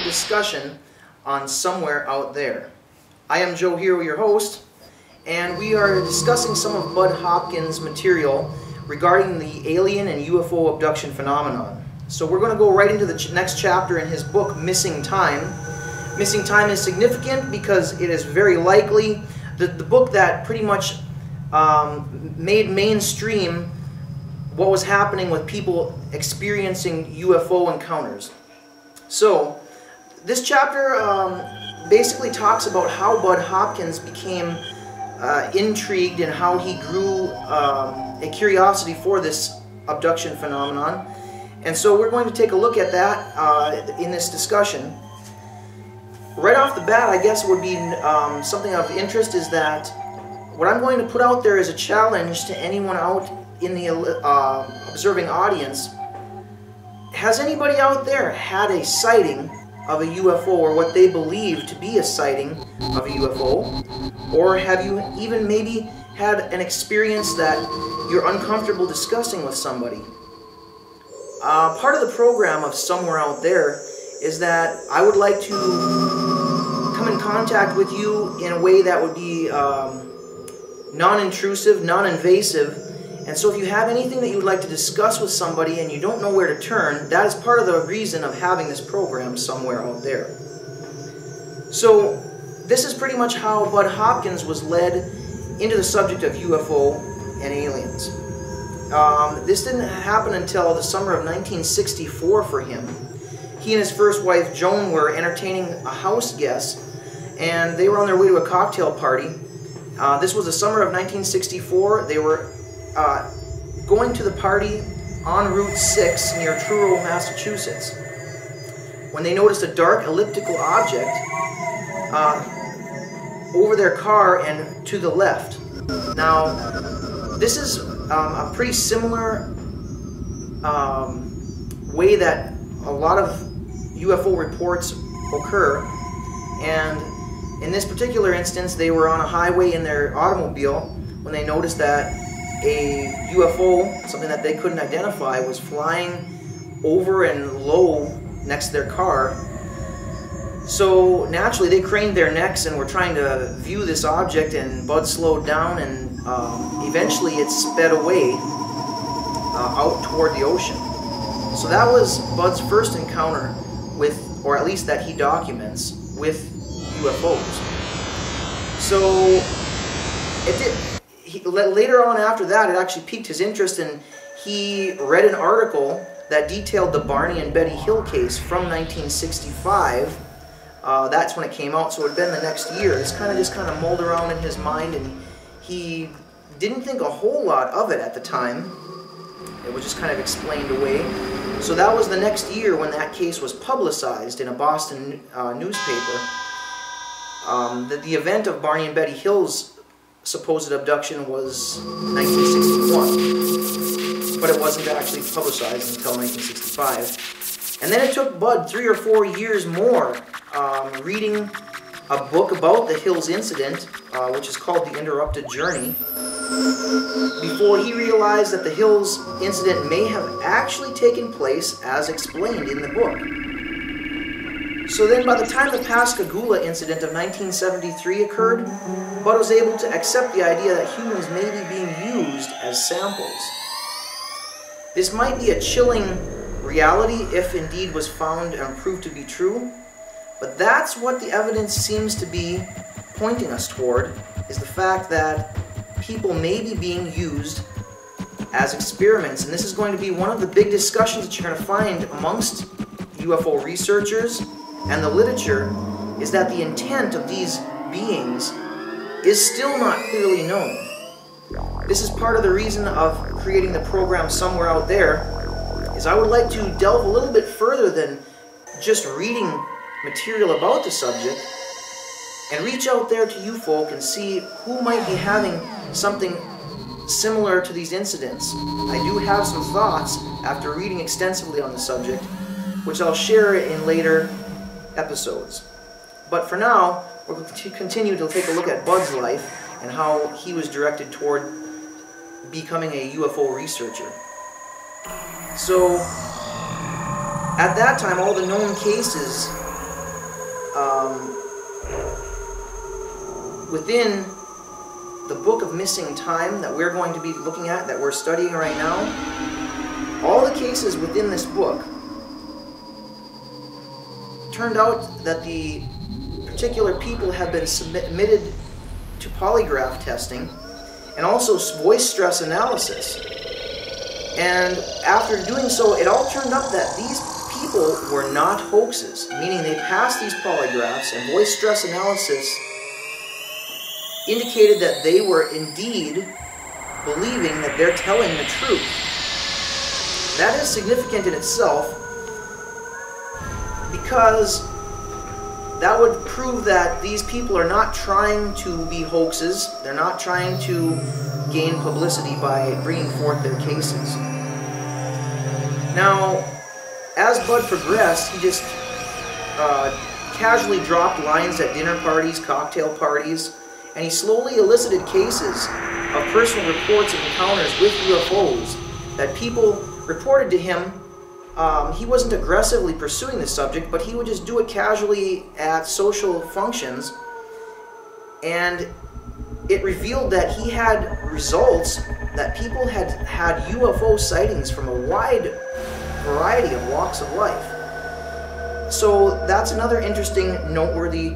discussion on Somewhere Out There. I am Joe here, your host, and we are discussing some of Bud Hopkins' material regarding the alien and UFO abduction phenomenon. So we're going to go right into the next chapter in his book, Missing Time. Missing Time is significant because it is very likely the book that pretty much made mainstream what was happening with people experiencing UFO encounters. So this chapter basically talks about how Bud Hopkins became intrigued and how he grew a curiosity for this abduction phenomenon. And so we're going to take a look at that in this discussion. Right off the bat, I guess would be something of interest is that what I'm going to put out there is a challenge to anyone out in the observing audience. Has anybody out there had a sighting of a UFO, or what they believe to be a sighting of a UFO? Or have you even maybe had an experience that you're uncomfortable discussing with somebody? Part of the program of Somewhere Out There is that I would like to come in contact with you in a way that would be non-intrusive, non-invasive. And so if you have anything that you would like to discuss with somebody and you don't know where to turn, that is part of the reason of having this program Somewhere Out There. So this is pretty much how Bud Hopkins was led into the subject of UFO and aliens. This didn't happen until the summer of 1964 for him. He and his first wife Joan were entertaining a house guest, and they were on their way to a cocktail party. This was the summer of 1964. They were going to the party on Route 6 near Truro, Massachusetts, when they noticed a dark elliptical object over their car and to the left. Now, this is a pretty similar way that a lot of UFO reports occur, and in this particular instance they were on a highway in their automobile when they noticed that a UFO, something that they couldn't identify, was flying over and low next to their car. So naturally they craned their necks and were trying to view this object, and Bud slowed down, and eventually it sped away out toward the ocean. So that was Bud's first encounter with, or at least that he documents, with UFOs. So it did. Later on after that, it actually piqued his interest, and he read an article that detailed the Barney and Betty Hill case from 1965. That's when it came out, so it had been the next year. This just kind of mulled around in his mind, and he didn't think a whole lot of it at the time. It was just kind of explained away. So that was the next year when that case was publicized in a Boston newspaper. The event of Barney and Betty Hill's supposed abduction was 1961, but it wasn't actually publicized until 1965. And then it took Bud 3 or 4 years more reading a book about the Hills incident, which is called The Interrupted Journey, before he realized that the Hills incident may have actually taken place as explained in the book. So then by the time the Pascagoula incident of 1973 occurred, Bud was able to accept the idea that humans may be being used as samples. This might be a chilling reality if indeed was found and proved to be true, but that's what the evidence seems to be pointing us toward, is the fact that people may be being used as experiments. And this is going to be one of the big discussions that you're going to find amongst UFO researchers and the literature, is that the intent of these beings is still not clearly known. This is part of the reason of creating the program Somewhere Out There, is I would like to delve a little bit further than just reading material about the subject, and reach out there to you folk and see who might be having something similar to these incidents. I do have some thoughts after reading extensively on the subject, which I'll share in later episodes. But for now, we're going to continue to take a look at Bud's life and how he was directed toward becoming a UFO researcher. So, at that time, all the known cases within the Book of Missing Time that we're going to be looking at, that we're studying right now, all the cases within this book turned out that the particular people have been submitted to polygraph testing and also voice stress analysis. And after doing so, it all turned up that these people were not hoaxes, meaning they passed these polygraphs, and voice stress analysis indicated that they were indeed believing that they're telling the truth. That is significant in itself, because that would prove that these people are not trying to be hoaxes. They're not trying to gain publicity by bringing forth their cases. Now, as Bud progressed, he just casually dropped lines at dinner parties, cocktail parties, and he slowly elicited cases of personal reports of encounters with UFOs that people reported to him. He wasn't aggressively pursuing the subject, but he would just do it casually at social functions, and it revealed that he had results that people had had UFO sightings from a wide variety of walks of life. So that's another interesting, noteworthy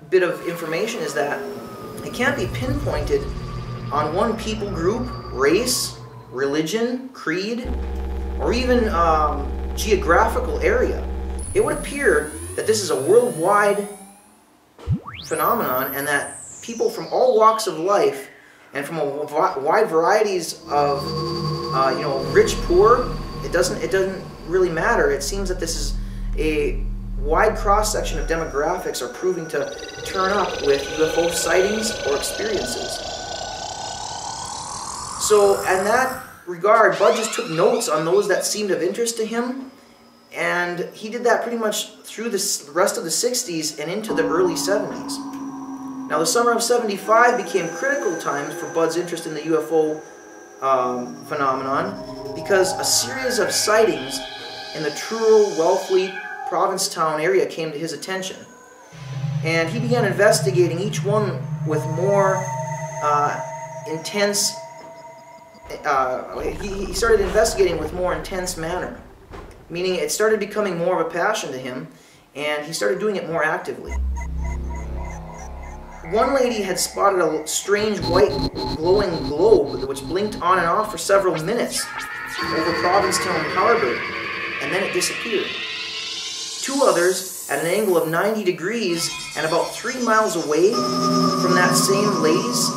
bit of information, is that it can't be pinpointed on one people group, race, religion, creed, or even geographical area. It would appear that this is a worldwide phenomenon, and that people from all walks of life and from a wide varieties of, rich, poor, it doesn't really matter. It seems that this is a wide cross-section of demographics are proving to turn up with UFO sightings or experiences. So, in that regard, Bud just took notes on those that seemed of interest to him, and he did that pretty much through the rest of the 60s and into the early 70s. Now, the summer of '75 became critical times for Bud's interest in the UFO phenomenon, because a series of sightings in the Truro, Wellfleet, Provincetown area came to his attention. And he began investigating each one with more intense, he started investigating with more intense manner, meaning it started becoming more of a passion to him, and he started doing it more actively. One lady had spotted a strange white glowing globe which blinked on and off for several minutes over Provincetown Harbor, and then it disappeared. Two others, at an angle of 90 degrees and about 3 miles away from that same lady's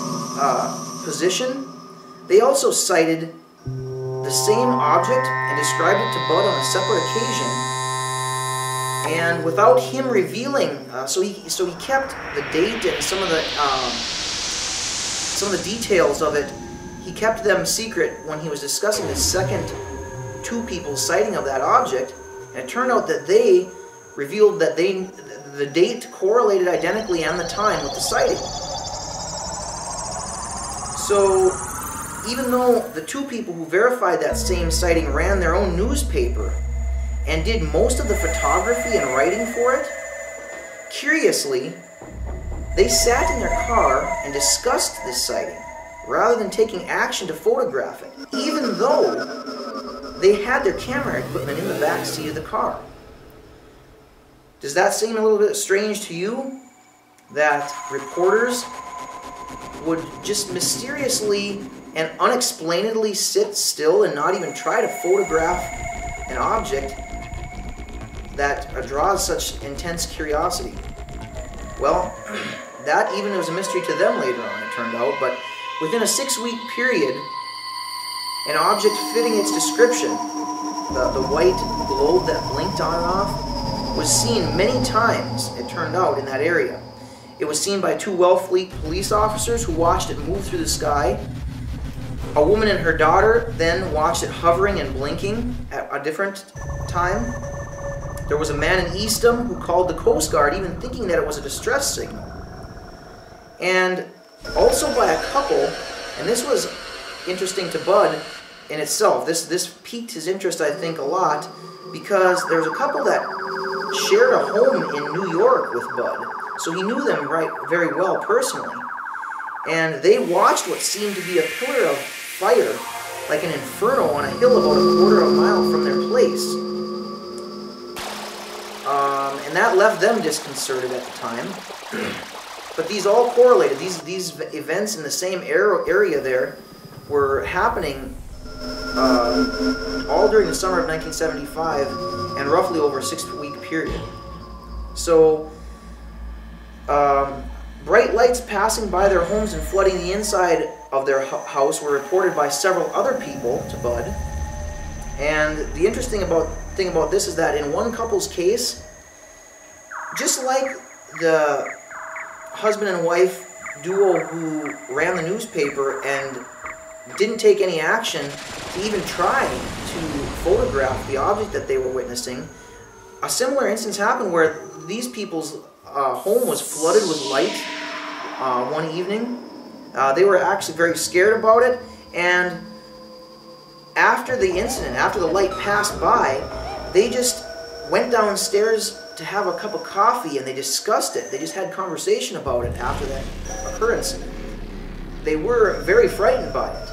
position, they also sighted the same object and described it to Bud on a separate occasion. And without him revealing, so he kept the date and some of the details of it. He kept them secret when he was discussing the second two people's sighting of that object. And it turned out that they revealed that the date correlated identically and the time with the sighting. So even though the two people who verified that same sighting ran their own newspaper and did most of the photography and writing for it, curiously, they sat in their car and discussed this sighting rather than taking action to photograph it, even though they had their camera equipment in the back seat of the car. Does that seem a little bit strange to you? That reporters would just mysteriously and unexplainedly sit still and not even try to photograph an object that draws such intense curiosity? Well, that even was a mystery to them later on, it turned out, but within a 6-week period, an object fitting its description, the white globe that blinked on and off, was seen many times, it turned out, in that area. It was seen by 2 Wellfleet police officers who watched it move through the sky. A woman and her daughter then watched it hovering and blinking at a different time. There was a man in Eastham who called the Coast Guard, even thinking that it was a distress signal. And also by a couple, and this was interesting to Bud in itself. This piqued his interest, I think, a lot, because there was a couple that shared a home in New York with Bud, so he knew them very well personally. And they watched what seemed to be a pillar of fire, like an inferno on a hill about a quarter of a mile from their place. And that left them disconcerted at the time. But these all correlated. These events in the same area there were happening all during the summer of 1975 and roughly over a 6-week period. So, bright lights passing by their homes and flooding the inside of their house were reported by several other people to Bud. And the interesting thing about this is that in one couple's case, just like the husband and wife duo who ran the newspaper and didn't take any action to even try to photograph the object that they were witnessing, a similar instance happened where these people's home was flooded with light one evening. They were actually very scared about it, and after the incident, after the light passed by, they just went downstairs to have a cup of coffee and they discussed it. They just had conversation about it after that occurrence. They were very frightened by it.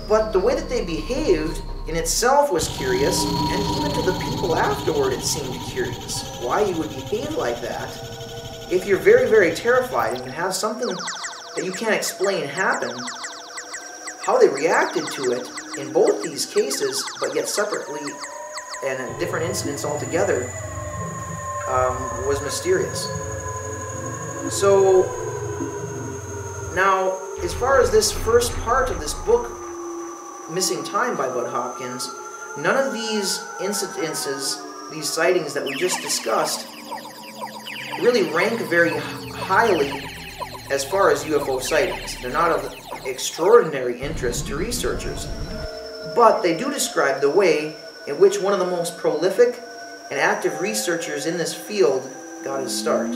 But the way that they behaved in itself was curious, and even to the people afterward it seemed curious why you would behave like that if you're very, very terrified and you have something that you can't explain happen. How they reacted to it in both these cases, but yet separately and at different incidents altogether, was mysterious. So now, as far as this first part of this book, Missing Time by Bud Hopkins, none of these incidences, these sightings that we just discussed, really rank very highly as far as UFO sightings. They're not of extraordinary interest to researchers, but they do describe the way in which one of the most prolific and active researchers in this field got his start.